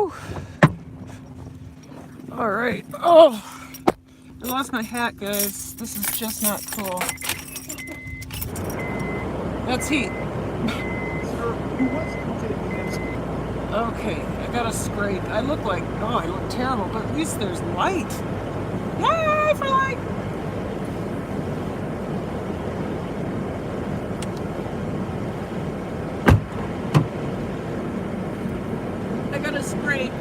Whew. All right. Oh, I lost my hat, guys. This is just not cool. That's heat. Okay, I got a scrape. I look terrible, but at least there's light. Yay for light! I got a scrape.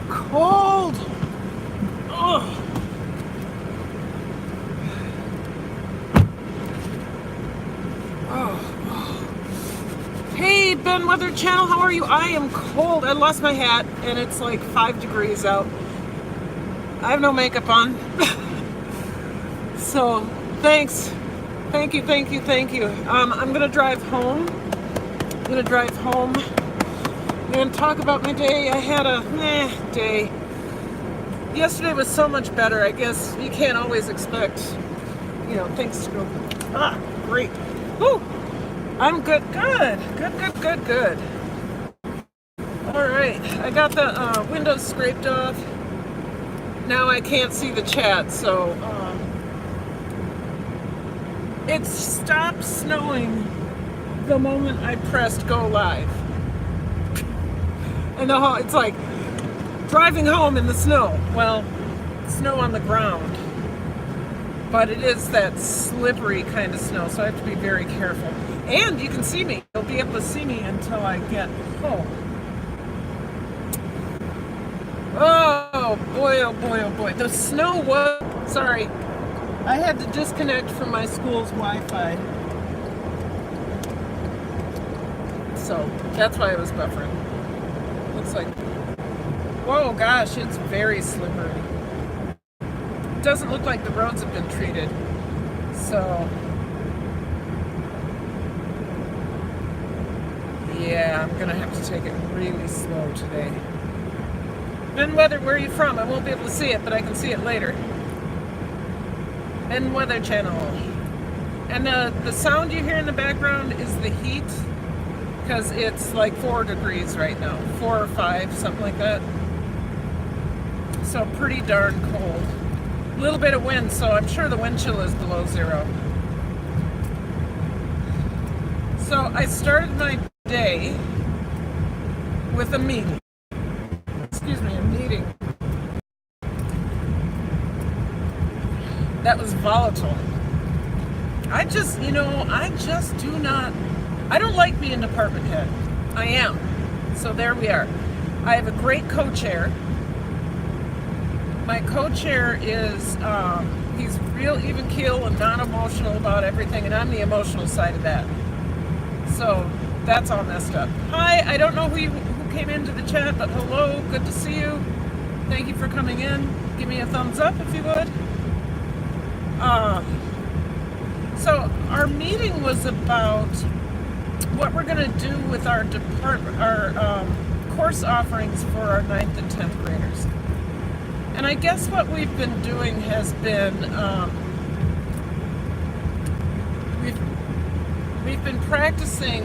Cold. Oh. Hey, Ben Weather Channel, how are you? I am cold. I lost my hat, and it's like 5 degrees out. I have no makeup on. So, thanks. Thank you. I'm gonna drive home. And talk about my day. I had a day. Yesterday was so much better. I guess you can't always expect, things to go. Great. Woo! I'm good. All right. I got the windows scraped off. Now I can't see the chat, so it stopped snowing the moment I pressed go live. And it's like driving home in the snow. Well, snow on the ground. But it is that slippery kind of snow, so I have to be very careful. And you can see me. You'll be able to see me until I get home. Oh boy. The snow was... Sorry. I had to disconnect from my school's Wi-Fi. So, that's why it was buffering. Looks like... Whoa, gosh, it's very slippery. It doesn't look like the roads have been treated. So... yeah, I'm gonna have to take it really slow today. Ben Weather, where are you from? I won't be able to see it, but I can see it later. Ben Weather Channel. And the sound you hear in the background is the heat, because it's like 4 degrees right now. 4 or 5, something like that. So pretty darn cold. A little bit of wind, so I'm sure the wind chill is below 0. So I started my day with a meeting. A meeting. That was volatile. I just do not, I don't like being department head. I am. So there we are. I have a great co-chair. My co-chair is, he's real even keel and non-emotional about everything, and I'm the emotional side of that. So that's all messed up. Hi, I don't know who came into the chat, but hello, good to see you. Thank you for coming in. Give me a thumbs up if you would. So our meeting was about what we're going to do with our course offerings for our 9th and 10th graders. And I guess what we've been doing has been we've been practicing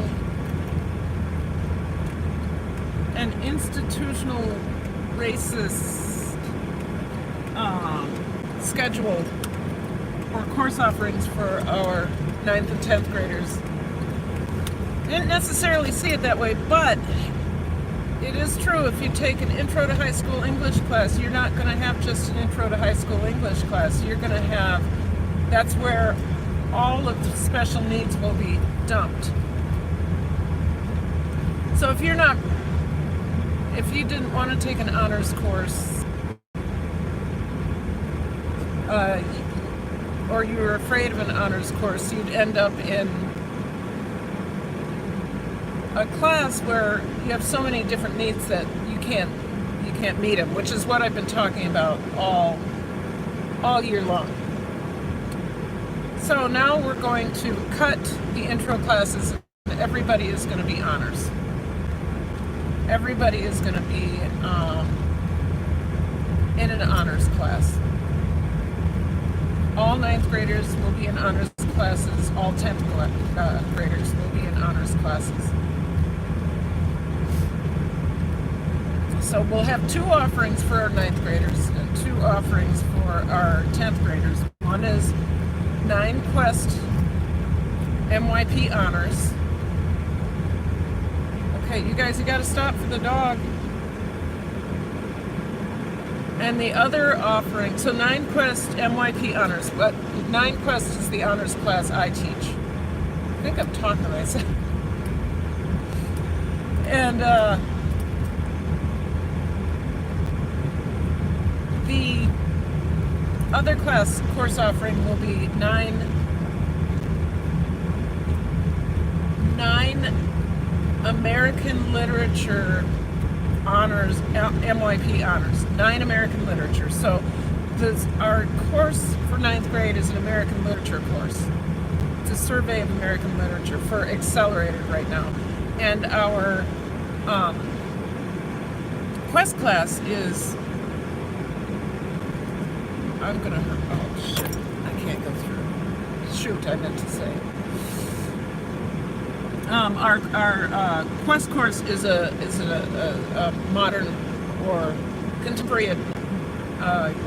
an institutional racist schedule or course offerings for our 9th and 10th graders. I didn't necessarily see it that way, but it is true. If you take an intro to high school English class, you're not going to have just an intro to high school English class. You're going to have, that's where all of the special needs will be dumped. So if you didn't want to take an honors course, or you were afraid of an honors course, you'd end up in a class where you have so many different needs that you can't meet them, which is what I've been talking about all year long. So now we're going to cut the intro classes. Everybody is going to be honors. Everybody is going to be in an honors class. All 9th graders will be in honors classes. All 10th graders will be in honors classes. So we'll have 2 offerings for our 9th graders and 2 offerings for our 10th graders. One is 9 Quest MYP honors. Okay, you guys, you got to stop for the dog. And the other offering, so 9 Quest MYP honors. But 9 Quest is the honors class I teach. I think I'm talking to myself. And the other class course offering will be 9 American Literature honors, MYP honors, 9 American Literature. So our course for 9th grade is an American Literature course. It's a survey of American literature for accelerated right now. And our Quest class is, oh shit, I can't go through. Shoot, I meant to say. Our Quest course is a modern or contemporary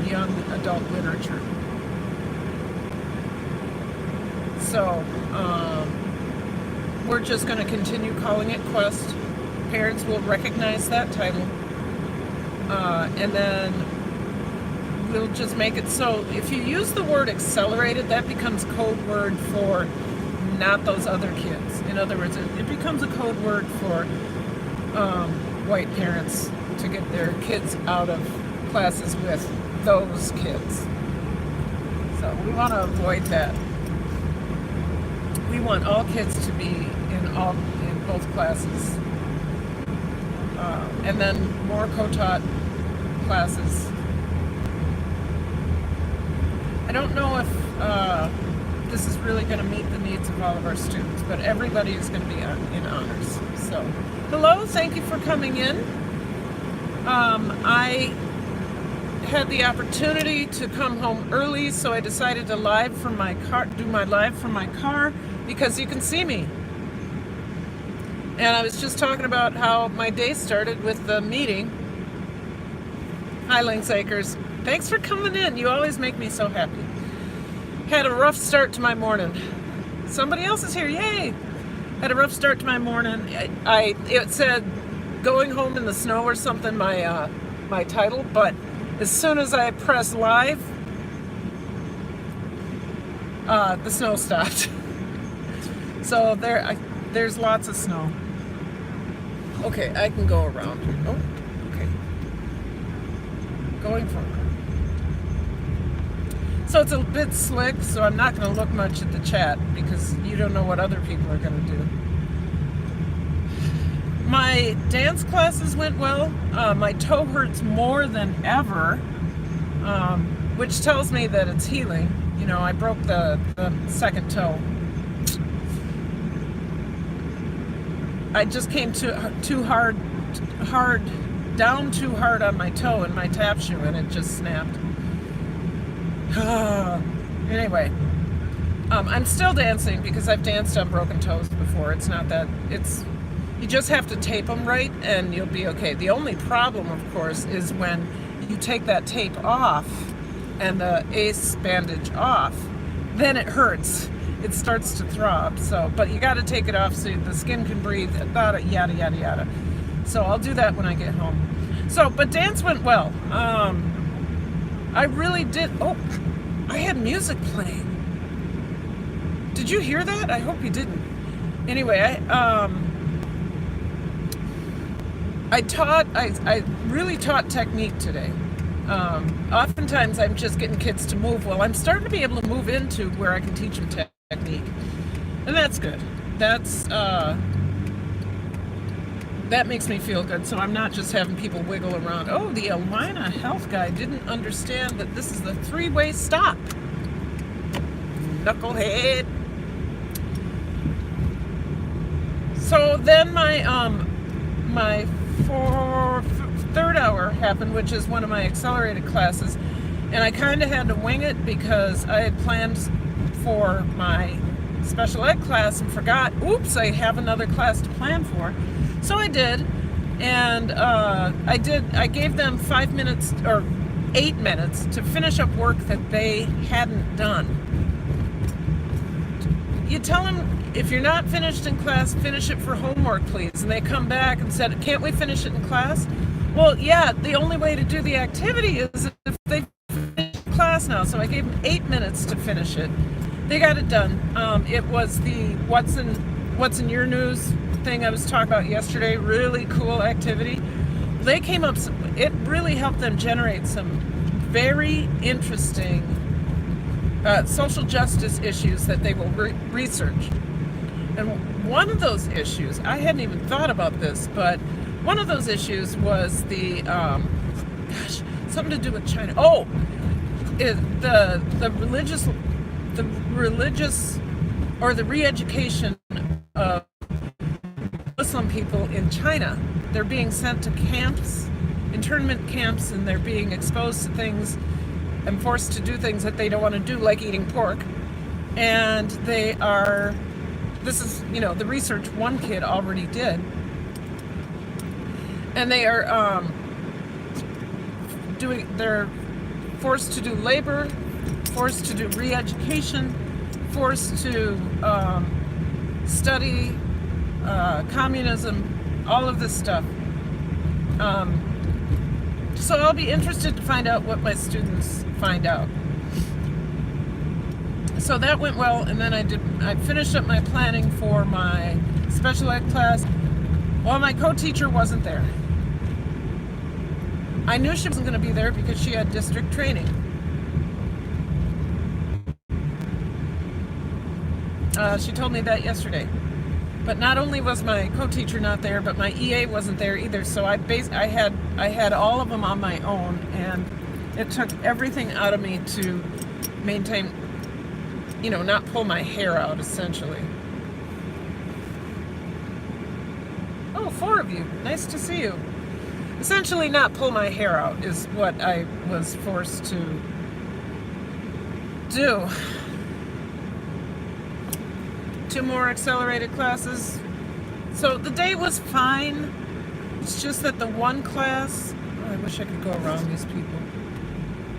young adult literature. So we're just going to continue calling it Quest. Parents will recognize that title, and then we'll just make it so if you use the word accelerated, that becomes code word for not those other kids. In other words, it becomes a code word for white parents to get their kids out of classes with those kids. So we want to avoid that. We want all kids to be in both classes, and then more co-taught classes. I don't know if this is really going to meet the needs of all of our students, but everybody is going to be in honors. So, hello, thank you for coming in. I had the opportunity to come home early, so I decided to do my live from my car because you can see me. And I was just talking about how my day started with the meeting. Hi, Lynx Acres. Thanks for coming in. You always make me so happy. Had a rough start to my morning. Somebody else is here, yay! Had a rough start to my morning. It said going home in the snow or something, my title, but as soon as I pressed live, the snow stopped. So there's lots of snow. Okay, I can go around. Oh, okay. Going forward. So it's a bit slick, so I'm not going to look much at the chat because you don't know what other people are going to do. My dance classes went well. My toe hurts more than ever. which tells me that it's healing. You know, I broke the second toe. I just came too hard down too hard on my toe in my tap shoe, and it just snapped. Anyway, I'm still dancing because I've danced on broken toes before. It's not that, you just have to tape them right and you'll be okay. The only problem, of course, is when you take that tape off and the ACE bandage off, then it hurts. It starts to throb. So, but you got to take it off so the skin can breathe, yada, yada, yada. So I'll do that when I get home. So, but dance went well. I really did. Oh, I had music playing. Did you hear that? I hope you didn't. Anyway, I really taught technique today. Oftentimes I'm just getting kids to move. Well, I'm starting to be able to move into where I can teach them technique, and that's good. That makes me feel good. So I'm not just having people wiggle around. Oh, the Almina health guy didn't understand that this is the three-way stop. Knucklehead. So then my third hour happened, which is one of my accelerated classes, and I kind of had to wing it because I had planned for my special ed class and forgot, oops, I have another class to plan for. So I did, and I gave them 5 minutes or 8 minutes to finish up work that they hadn't done. You tell them, if you're not finished in class, finish it for homework, please. And they come back and said, can't we finish it in class? Well, yeah, the only way to do the activity is if they finish class now. So I gave them 8 minutes to finish it. They got it done. It was the what's in your news thing I was talking about yesterday. Really cool activity. They came up, it really helped them generate some very interesting social justice issues that they will research. And one of those issues, I hadn't even thought about this, but one of those issues was the, something to do with China. Oh, the religious, or the re-education of Muslim people in China. They're being sent to camps, internment camps, and they're being exposed to things and forced to do things that they don't want to do, like eating pork. And this is, the research one kid already did. And they are they're forced to do labor, forced to do re-education, forced to study communism, all of this stuff. So I'll be interested to find out what my students find out. So that went well, and then I finished up my planning for my special ed class. Well, my co-teacher wasn't there. I knew she wasn't going to be there because she had district training. She told me that yesterday. But not only was my co-teacher not there, but my EA wasn't there either. So I had all of them on my own, and it took everything out of me to maintain, not pull my hair out, essentially. Oh, 4 of you. Nice to see you. Essentially not pull my hair out is what I was forced to do. 2 more accelerated classes. So the day was fine. It's just that the one class, I wish I could go around these people.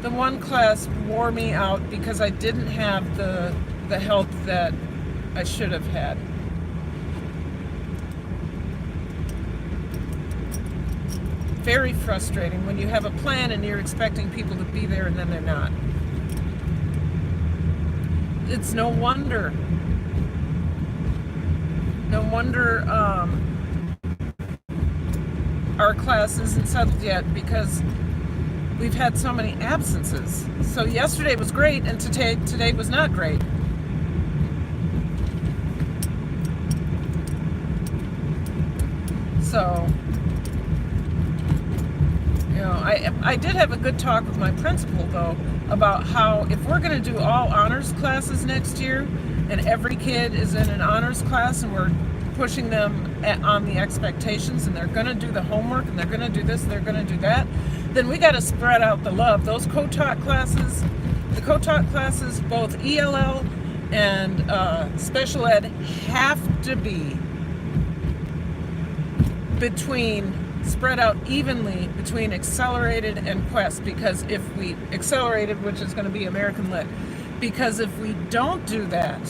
The one class wore me out because I didn't have the help that I should have had. Very frustrating when you have a plan and you're expecting people to be there and then they're not. It's no wonder our class isn't settled yet, because we've had so many absences. So yesterday was great, and today was not great. So, I did have a good talk with my principal, though, about how if we're going to do all honors classes next year and every kid is in an honors class and we're pushing them on the expectations and they're going to do the homework and they're going to do this, they're going to do that, then we got to spread out the love. Those co-taught classes, the co-taught classes, both ELL and special ed, have to be spread out evenly between accelerated and Quest, because if we accelerated, which is going to be American Lit, because if we don't do that,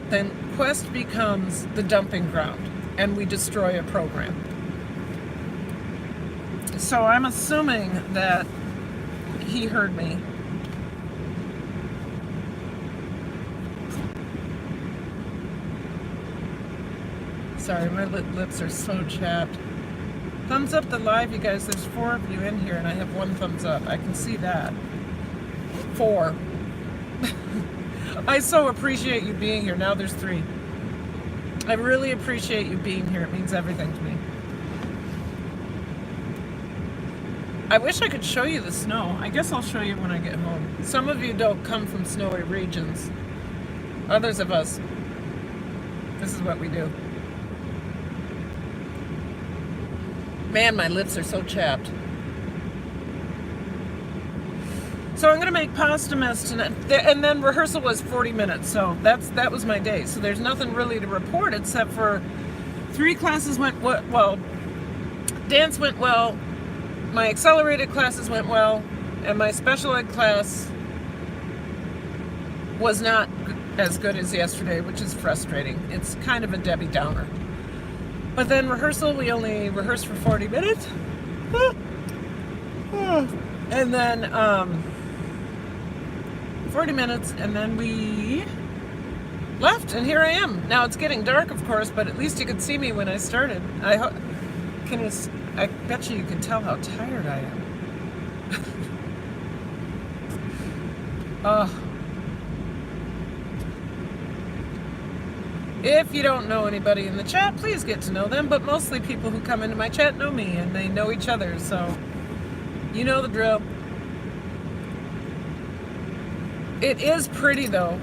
then Quest becomes the dumping ground and we destroy a program. So I'm assuming that he heard me. Sorry, my lips are so chapped. Thumbs up the live, you guys. There's 4 of you in here, and I have 1 thumbs up. I can see that. 4. I so appreciate you being here. Now there's 3. I really appreciate you being here. It means everything to me. I wish I could show you the snow. I guess I'll show you when I get home. Some of you don't come from snowy regions. Others of us, this is what we do. Man, my lips are so chapped. So I'm gonna make pasta mess tonight, and then rehearsal was 40 minutes, so that was my day. So there's nothing really to report except for 3 classes went well. Dance went well, my accelerated classes went well, and my special ed class was not as good as yesterday, which is frustrating. It's kind of a Debbie Downer. But then rehearsal, we only rehearsed for 40 minutes. And then 40 minutes, and then we left, and here I am. Now it's getting dark, of course, but at least you could see me when I started. I bet you can tell how tired I am. If you don't know anybody in the chat, please get to know them, but mostly people who come into my chat know me, and they know each other, so you know the drill. It is pretty, though.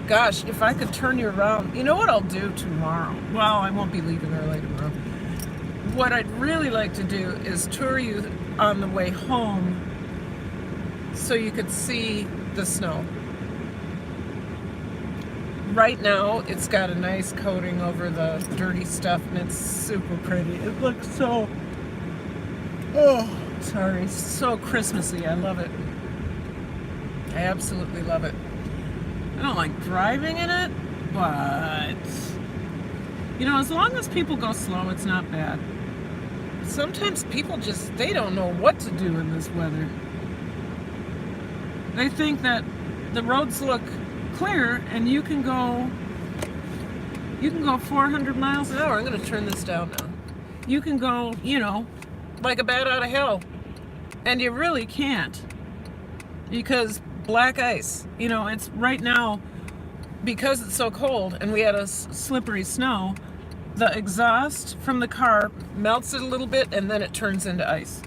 Gosh, if I could turn you around. You know what I'll do tomorrow? Well, I won't be leaving early tomorrow. What I'd really like to do is tour you on the way home so you could see the snow. Right now, it's got a nice coating over the dirty stuff, and it's super pretty. It looks so, so Christmassy. I love it. I absolutely love it. I don't like driving in it, but, you know, as long as people go slow, it's not bad. Sometimes people they don't know what to do in this weather. They think that the roads look clear and you can go 400 miles an hour. I'm going to turn this down now. You can go, you know, like a bat out of hell. And you really can't, because black ice, you know, it's right now, because it's so cold and we had a slippery snow, the exhaust from the car melts it a little bit and then it turns into ice.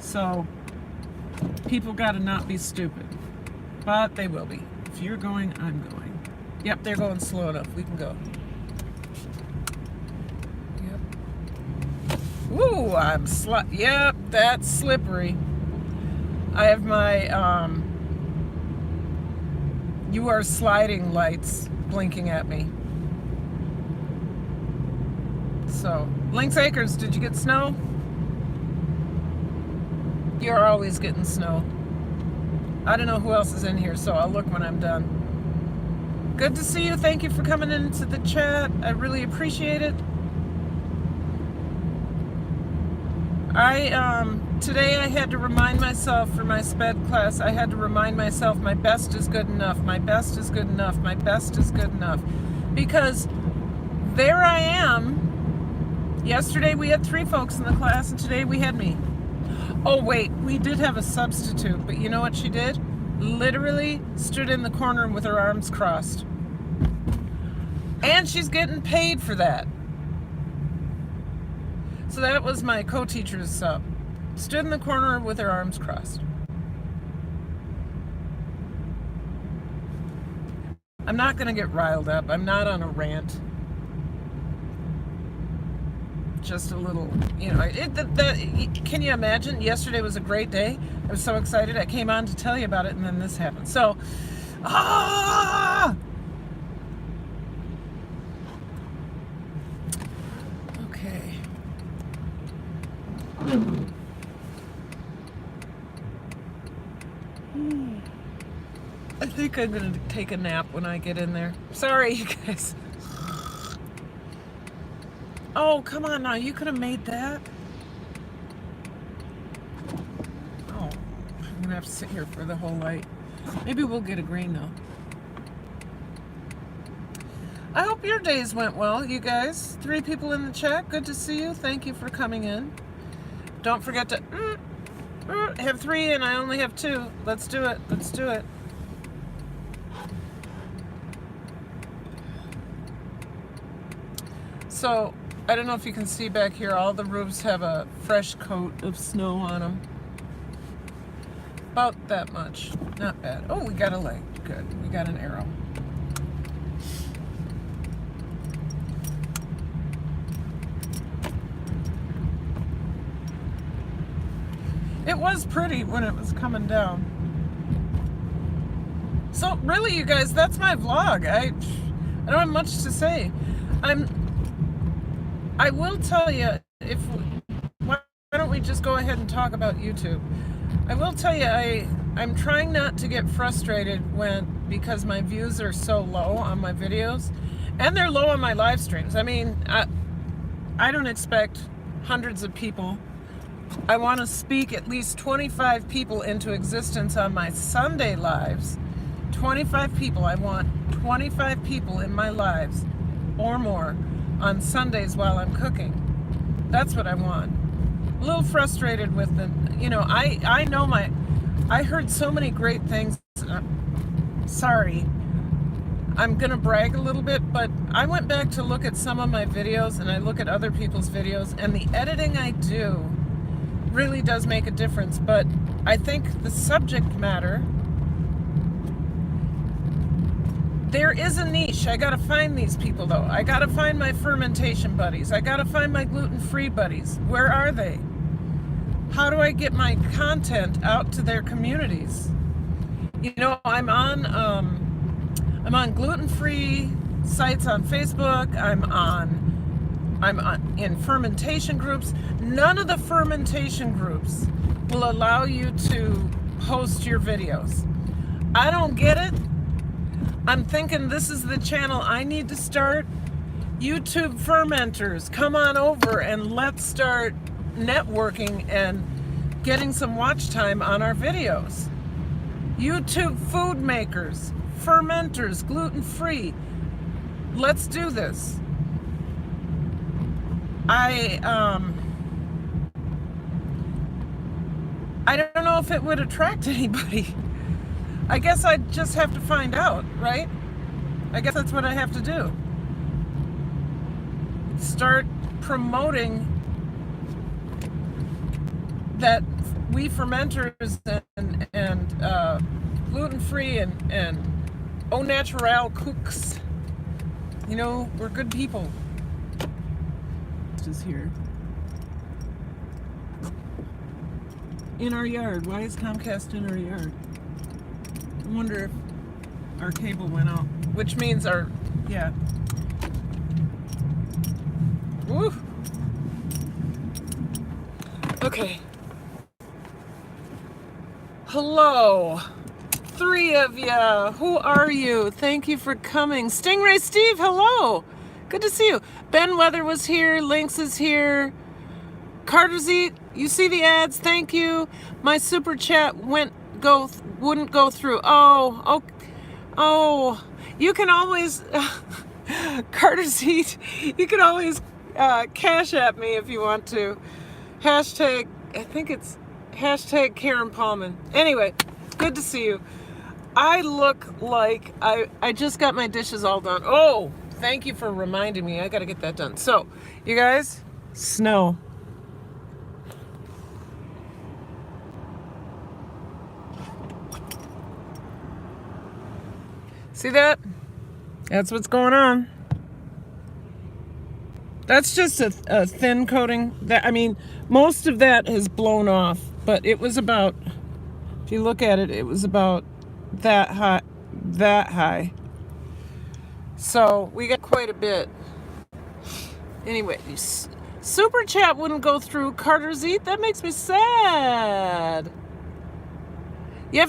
So people got to not be stupid, but they will be. If you're going, I'm going. Yep, they're going slow enough. We can go. Yep. Ooh, yep, that's slippery. I have my you are sliding lights blinking at me. So, Lynx Acres, did you get snow? You're always getting snow. I don't know who else is in here, so I'll look when I'm done. Good to see you. Thank you for coming into the chat. I really appreciate it. Today I had to remind myself for my sped class, I had to remind myself my best is good enough, my best is good enough, my best is good enough. Because there I am. Yesterday we had 3 folks in the class, and today we had me. Oh wait, we did have a substitute, but you know what she did? Literally stood in the corner with her arms crossed. And she's getting paid for that. So that was my co-teacher's sub. Stood in the corner with her arms crossed. I'm not going to get riled up. I'm not on a rant. Just a little, you know, can you imagine? Yesterday was a great day. I was so excited. I came on to tell you about it, and then this happened. So, okay. I think I'm going to take a nap when I get in there. Sorry, you guys. Oh, come on now. You could have made that. Oh, I'm going to have to sit here for the whole light. Maybe we'll get a green though. I hope your days went well, you guys. 3 people in the chat. Good to see you. Thank you for coming in. Don't forget to have 3 and I only have 2. Let's do it. Let's do it. So, I don't know if you can see back here, all the roofs have a fresh coat of snow on them. About that much. Not bad. Oh, we got a leg. Good. We got an arrow. It was pretty when it was coming down. So, really, you guys, that's my vlog. I don't have much to say. I will tell you, why don't we just go ahead and talk about YouTube? I will tell you, I'm trying not to get frustrated because my views are so low on my videos, and they're low on my live streams. I mean, I don't expect hundreds of people. I want to speak at least 25 people into existence on my Sunday lives. 25 people. I want 25 people in my lives or more on Sundays while I'm cooking. That's what I want. A little frustrated with the, you know, I heard so many great things. Sorry, I'm gonna brag a little bit, but I went back to look at some of my videos and I look at other people's videos, and the editing I do really does make a difference. But I think the subject matter, there is a niche. I gotta find these people though. I gotta find my fermentation buddies. I gotta find my gluten-free buddies. Where are they? How do I get my content out to their communities? You know, I'm on gluten-free sites on Facebook. I'm in fermentation groups. None of the fermentation groups will allow you to post your videos. I don't get it. I'm thinking this is the channel I need to start. YouTube fermenters, come on over and let's start networking and getting some watch time on our videos. YouTube food makers, fermenters, gluten-free. Let's do this. I don't know if it would attract anybody. I guess I just have to find out, right? I guess that's what I have to do. Start promoting that we fermenters and gluten-free and au naturel cooks, you know, we're good people. Is here in our yard. Why is Comcast in our yard? I wonder if our cable went out, which means yeah. Woo. Okay. Hello. 3 of ya. Who are you? Thank you for coming. Stingray Steve, hello. Good to see you. Ben Weather was here. Lynx is here. Carter's Eat. You see the ads. Thank you. My super chat wouldn't go through. Oh. You can always Carter's Eat. You can always cash at me if you want to. Hashtag. I think it's hashtag Karen Paulman. Anyway, good to see you. I look like I just got my dishes all done. Oh. Thank you for reminding me. I got to get that done. So, you guys, snow. See that? That's what's going on. That's just a thin coating. That, I mean, most of that has blown off, but it was about, if you look at it, it was about that high. So we got quite a bit. Anyway, Super Chat wouldn't go through Carter's Eat. That makes me sad.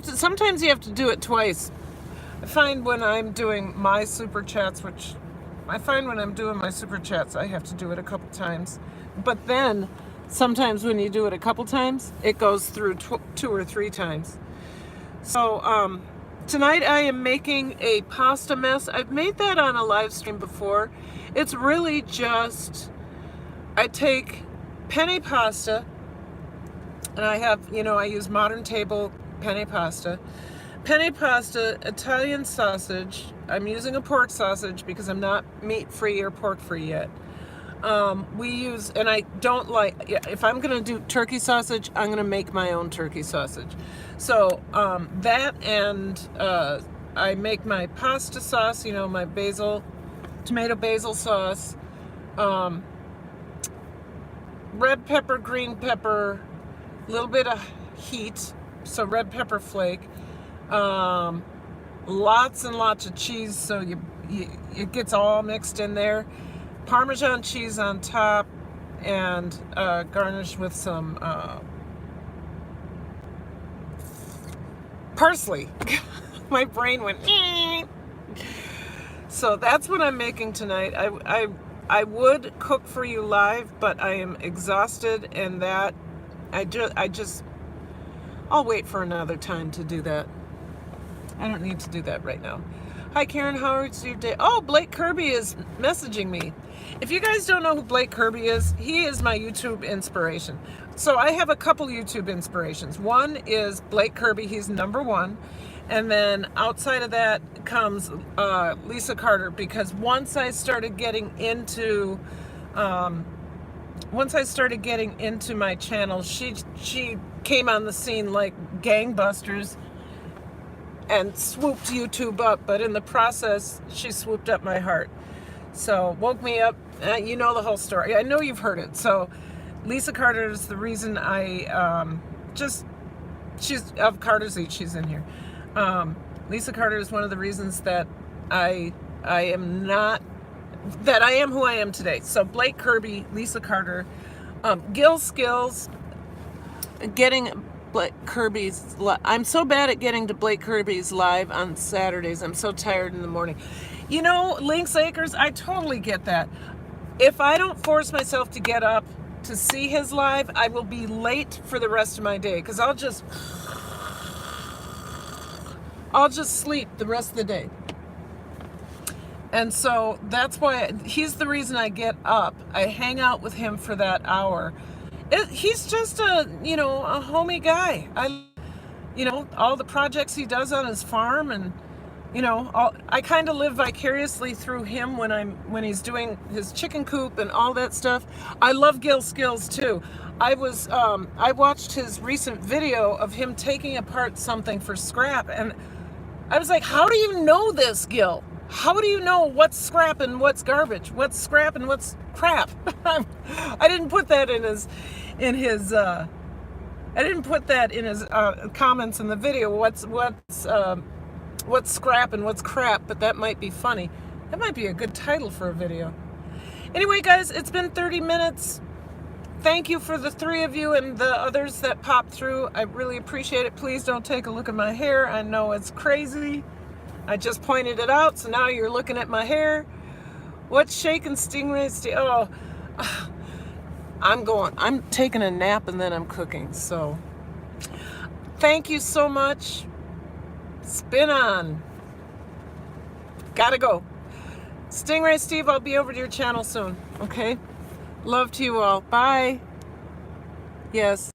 Sometimes you have to do it twice. I find when I'm doing my Super Chats, I have to do it a couple times. But then, sometimes when you do it a couple times, it goes through 2 or 3 times. So, tonight I am making a pasta mess. I've made that on a live stream before. It's really just, I take penne pasta, and I use Modern Table penne pasta. Penne pasta, Italian sausage. I'm using a pork sausage because I'm not meat-free or pork-free yet. And I don't like, if I'm going to do turkey sausage, I'm going to make my own turkey sausage. So that, and I make my pasta sauce, my tomato basil sauce, red pepper, green pepper, a little bit of heat, so red pepper flake, lots and lots of cheese, so it gets all mixed in there. Parmesan cheese on top, and garnished with some parsley. My brain went. So that's what I'm making tonight. I would cook for you live, but I am exhausted, and that I'll wait for another time to do that. I don't need to do that right now. Hi Karen, how is your day? Oh, Blake Kirby is messaging me. If you guys don't know who Blake Kirby is, he is my YouTube inspiration. So I have a couple YouTube inspirations. One is Blake Kirby, he's #1. And then outside of that comes Lisa Carter, because once I started getting into my channel, she came on the scene like gangbusters and swooped YouTube up, but in the process, she swooped up my heart. So, woke me up. You know the whole story. I know you've heard it. So, Lisa Carter is the reason she's of Carter's Eat, she's in here. Lisa Carter is one of the reasons that I am who I am today. So, Blake Kirby, Lisa Carter, Gil Skills, Blake Kirby's. I'm so bad at getting to Blake Kirby's live on Saturdays. I'm so tired in the morning. Lynx Acres, I totally get that. If I don't force myself to get up to see his live, I will be late for the rest of my day, because I'll just sleep the rest of the day. And so that's why he's the reason I get up. I hang out with him for that hour. He's just a homie guy. All the projects he does on his farm, and I kind of live vicariously through him when he's doing his chicken coop and all that stuff. I love Gil Skills too. I watched his recent video of him taking apart something for scrap, and I was like, how do you know this, Gil? How do you know what's scrap and what's garbage? What's scrap and what's crap? I didn't put that in his comments in the video. What's scrap and what's crap? But that might be funny. That might be a good title for a video. Anyway, guys, it's been 30 minutes. Thank you for the 3 of you and the others that popped through. I really appreciate it. Please don't take a look at my hair. I know it's crazy. I just pointed it out, so now you're looking at my hair. What's shaking Stingray? I'm taking a nap and then I'm cooking. So thank you so much. Spin on. Gotta go. Stingray Steve, I'll be over to your channel soon. Okay? Love to you all. Bye. Yes.